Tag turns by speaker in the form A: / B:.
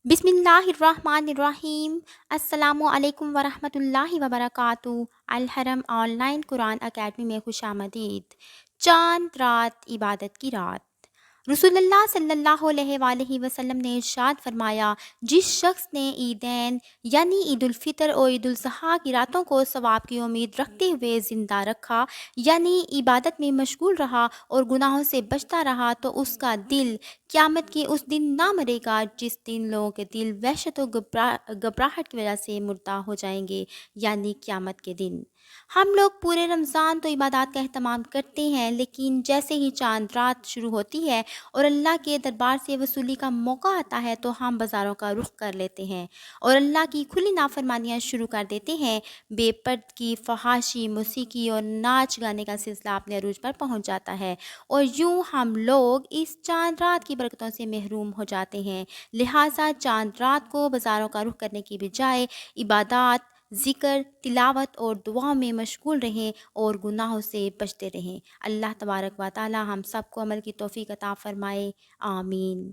A: बिस्मिल्लाहिर्रहमानिर्रहीम। अस्सलामु अलैकुम वरहमतुल्लाहि वबरकातुहू। अलहरम ऑनलाइन कुरान अकेडमी में खुशामदीद। चांद रात इबादत की रात। रसूलुल्लाह सल्लल्लाहु अलैहि वसल्लम ने इरशाद फरमाया, जिस शख्स ने ईदैन यानी ईद उल फितर और ईद उल ज़ुहा की रातों को सवाब की उम्मीद रखते हुए ज़िंदा रखा यानी इबादत में मशगूल रहा और गुनाहों से बचता रहा, तो उसका दिल क़यामत के उस दिन ना मरेगा जिस दिन लोगों के दिल वहशत और घबराहट की वजह से मुर्दा हो जाएंगे, यानी क़यामत के दिन। हम लोग पूरे रमज़ान तो इबादत का अहतमाम करते हैं, लेकिन जैसे ही चांद रात शुरू होती है और अल्लाह के दरबार से वसूली का मौका आता है, तो हम बाज़ारों का रुख कर लेते हैं और अल्लाह की खुली नाफरमानियाँ शुरू कर देते हैं। बेपर्दगी, फहाशी, मौसीकी और नाच गाने का सिलसिला अपने अरूज पर पहुंच जाता है और यूं हम लोग इस चांद रात की बरकतों से महरूम हो जाते हैं। लिहाजा चांद रात को बाज़ारों का रुख करने की बजाय इबादत, ज़िक्र, तिलावत और दुआओं में मशगूल रहें और गुनाहों से बचते रहें। अल्लाह तबारक व तआला हम सबको अमल की तौफ़ीक़ अता फ़रमाए। आमीन।